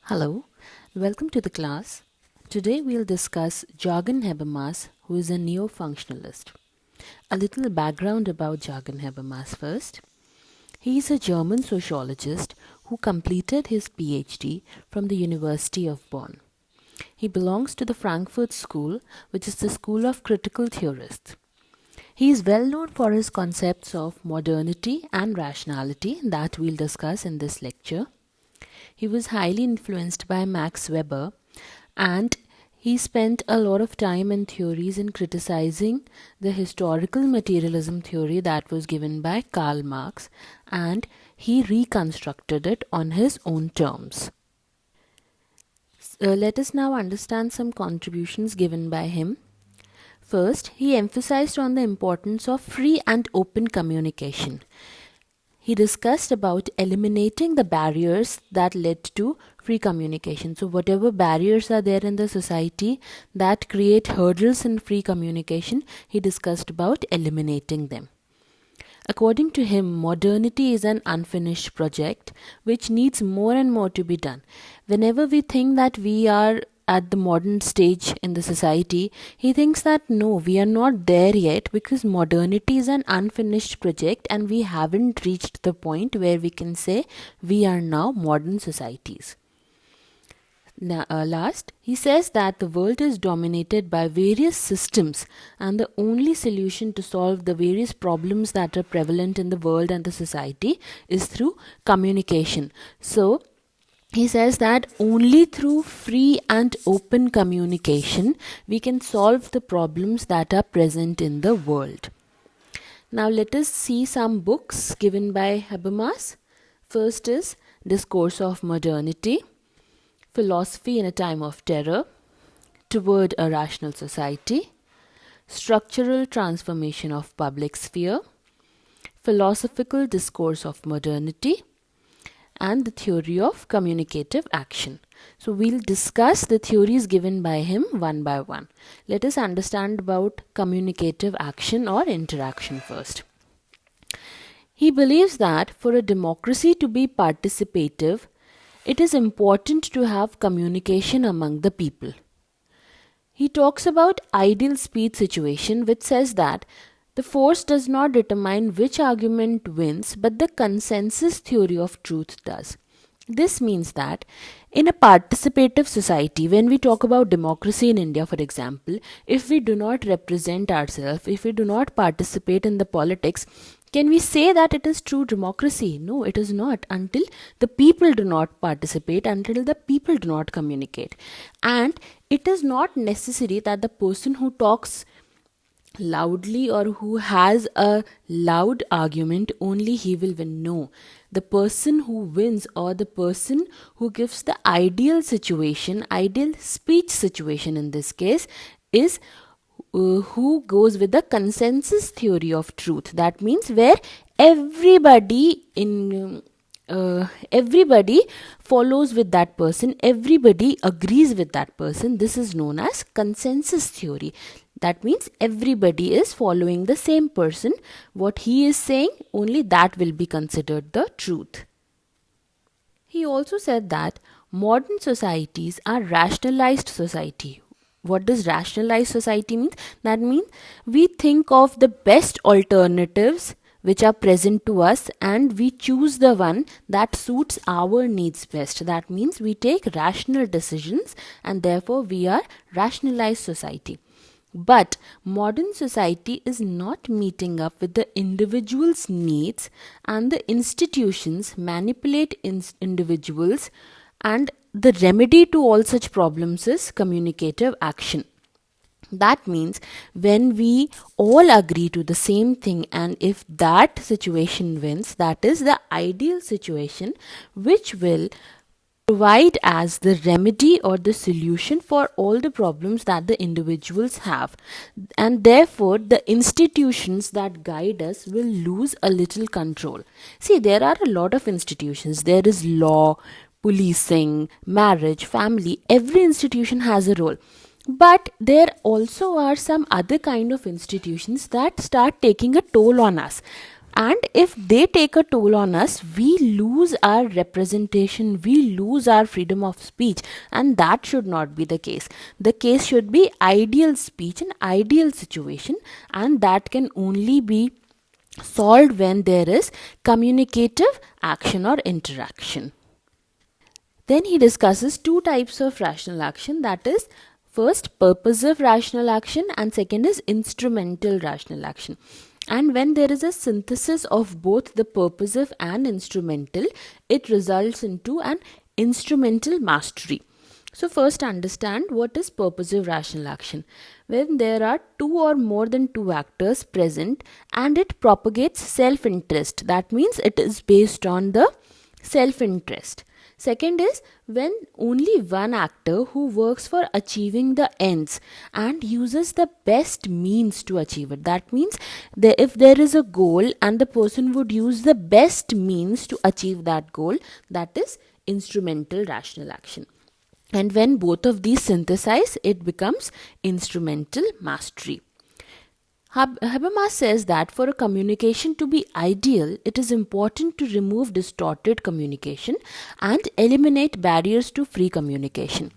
Hello, welcome to the class. Today we'll discuss Jurgen Habermas, who is a neo-functionalist. A little background about Jurgen Habermas first. He is a German sociologist who completed his PhD from the University of Bonn. He belongs to the Frankfurt School, which is the school of critical theorists. He is well known for his concepts of modernity and rationality that we'll discuss in this lecture. He was highly influenced by Max Weber, and he spent a lot of time and theories in criticizing the historical materialism theory that was given by Karl Marx, and he reconstructed it on his own terms. Let us now understand some contributions given by him. First, he emphasized on the importance of free and open communication. He discussed about eliminating the barriers that led to free communication. So whatever barriers are there in the society that create hurdles in free communication, he discussed about eliminating them. According to him, modernity is an unfinished project which needs more and more to be done. Whenever we think that we are at the modern stage in the society, he thinks that no, we are not there yet because modernity is an unfinished project and we haven't reached the point where we can say we are now modern societies. Now, last, he says that the world is dominated by various systems and the only solution to solve the various problems that are prevalent in the world and the society is through communication. So, he says that only through free and open communication we can solve the problems that are present in the world. Now let us see some books given by Habermas. First is Discourse of Modernity, Philosophy in a Time of Terror, Toward a Rational Society, Structural Transformation of Public Sphere, Philosophical Discourse of Modernity, and the theory of communicative action. So we'll discuss the theories given by him one by one. Let us understand about communicative action or interaction first. He believes that for a democracy to be participative, it is important to have communication among the people. He talks about ideal speech situation, which says that the force does not determine which argument wins, but the consensus theory of truth does. This means that in a participative society, when we talk about democracy in India, for example, if we do not represent ourselves, if we do not participate in the politics, can we say that it is true democracy? No, it is not, until the people do not participate, until the people do not communicate. And it is not necessary that the person who talks loudly or who has a loud argument only he will win. No, the person who wins or the person who gives the ideal situation, ideal speech situation in this case, is who goes with the consensus theory of truth. That means where everybody follows with that person, everybody agrees with that person. This is known as consensus theory. That means everybody is following the same person. What he is saying, only that will be considered the truth. He also said that modern societies are rationalized society. What does rationalized society mean? That means we think of the best alternatives which are present to us and we choose the one that suits our needs best. That means we take rational decisions and therefore we are rationalized society. But modern society is not meeting up with the individual's needs, and the institutions manipulate individuals, and the remedy to all such problems is communicative action. That means when we all agree to the same thing, and if that situation wins, that is the ideal situation which will provide as the remedy or the solution for all the problems that the individuals have, and therefore the institutions that guide us will lose a little control. See, there are a lot of institutions. There is law, policing, marriage, family. Every institution has a role. But there also are some other kind of institutions that start taking a toll on us. And if they take a toll on us, we lose our representation, we lose our freedom of speech, and that should not be the case. The case should be ideal speech and ideal situation, and that can only be solved when there is communicative action or interaction. Then he discusses two types of rational action, that is, first purposive rational action and second is instrumental rational action. And when there is a synthesis of both the purposive and instrumental, it results into an instrumental mastery. So first understand what is purposive rational action. When there are two or more than two actors present and it propagates self-interest, that means it is based on the self-interest. Second is when only one actor who works for achieving the ends and uses the best means to achieve it. That means if there is a goal and the person would use the best means to achieve that goal, that is instrumental rational action. And when both of these synthesize, it becomes instrumental mastery. Habermas says that for a communication to be ideal, it is important to remove distorted communication and eliminate barriers to free communication.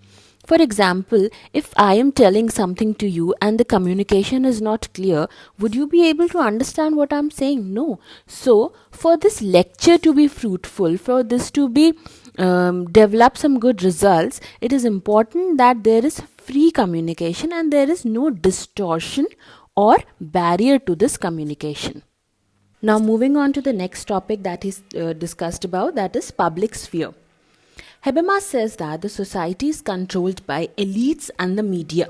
For example, if I am telling something to you and the communication is not clear, would you be able to understand what I am saying? No. So, for this lecture to be fruitful, for this to be develop some good results, it is important that there is free communication and there is no distortion or barrier to this communication. Now moving on to the next topic that is discussed about, that is public sphere. Habermas says that the society is controlled by elites and the media.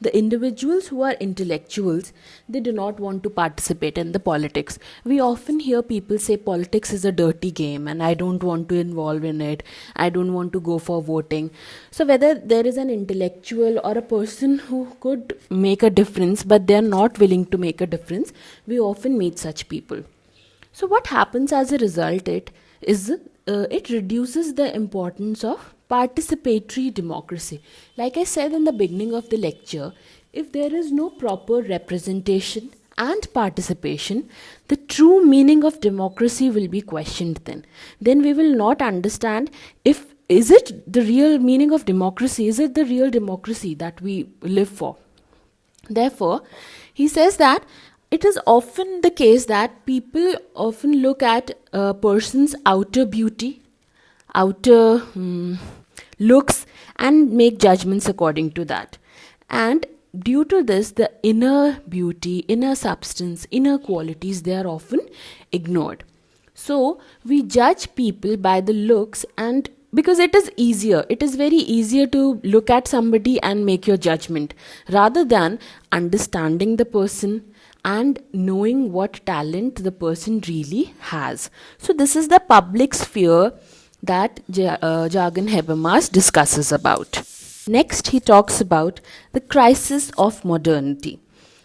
The individuals who are intellectuals, they do not want to participate in the politics. We often hear people say politics is a dirty game and I don't want to involve in it. I don't want to go for voting. So whether there is an intellectual or a person who could make a difference but they are not willing to make a difference, we often meet such people. So what happens as a result it reduces the importance of participatory democracy. Like I said in the beginning of the lecture, if there is no proper representation and participation, the true meaning of democracy will be questioned then. Then we will not understand is it the real meaning of democracy? Is it the real democracy that we live for? Therefore, he says that it is often the case that people often look at a person's outer beauty, outer looks and make judgments according to that. And due to this, the inner beauty, inner substance, inner qualities, they are often ignored. So we judge people by the looks, and because it is very easier to look at somebody and make your judgment rather than understanding the person and knowing what talent the person really has. So this is the public sphere that Jurgen Habermas discusses about. Next, he talks about the crisis of modernity.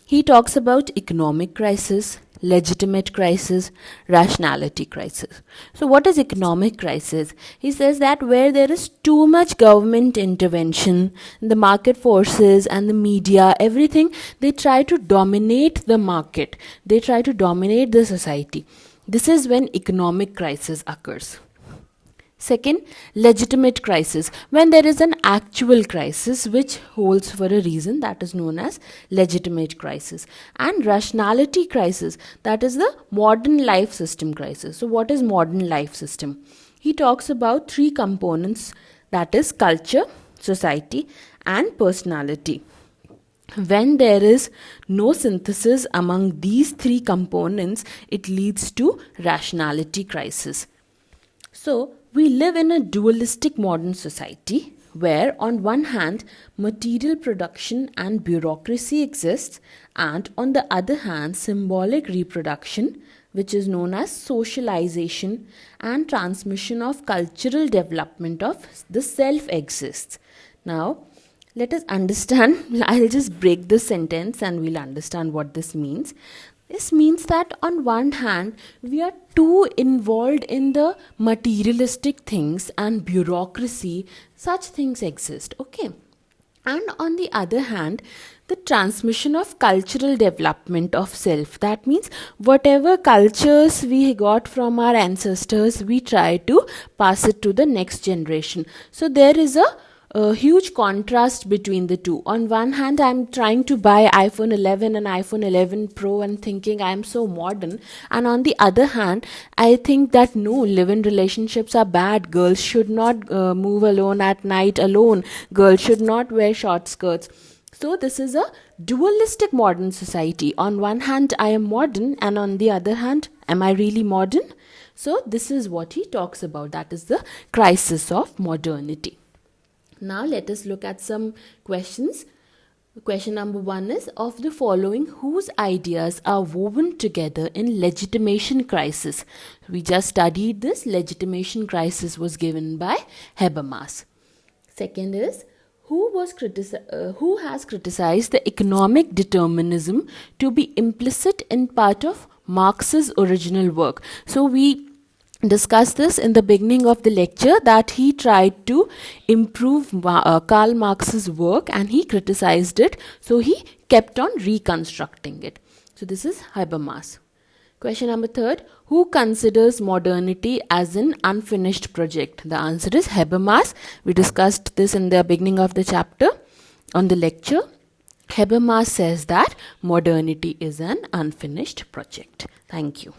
He talks about economic crisis, legitimate crisis, rationality crisis. So what is economic crisis? He says that where there is too much government intervention, the market forces and the media, everything, they try to dominate the market. They try to dominate the society. This is when economic crisis occurs. Second, legitimate crisis. When there is an actual crisis which holds for a reason, that is known as legitimate crisis. And rationality crisis, that is the modern life system crisis. So what is modern life system? He talks about three components, that is culture, society and personality. When there is no synthesis among these three components, it leads to rationality crisis. So, we live in a dualistic modern society where on one hand material production and bureaucracy exists and on the other hand symbolic reproduction, which is known as socialization and transmission of cultural development of the self exists. Now let us understand, I'll just break this sentence and we'll understand what this means. This means that on one hand, we are too involved in the materialistic things and bureaucracy, such things exist, okay? And on the other hand, the transmission of cultural development of self. That means whatever cultures we got from our ancestors, we try to pass it to the next generation. So there is a huge contrast between the two. On one hand, I'm trying to buy iPhone 11 and iPhone 11 Pro and thinking I'm so modern. And on the other hand, I think that no, live-in relationships are bad. Girls should not move alone at night alone. Girls should not wear short skirts. So this is a dualistic modern society. On one hand, I am modern, and on the other hand, am I really modern? So this is what he talks about. That is the crisis of modernity. Now let us look at some questions. Question number 1 is, of the following, whose ideas are woven together in legitimation crisis? We just studied this. Legitimation crisis was given by Habermas. Second is, who has criticized the economic determinism to be implicit in part of Marx's original work? So we discussed this in the beginning of the lecture, that he tried to improve Karl Marx's work and he criticized it, so he kept on reconstructing it. So this is Habermas. Question number 3, who considers modernity as an unfinished project? The answer is Habermas. We discussed this in the beginning of the chapter on the lecture. Habermas says that modernity is an unfinished project. Thank you.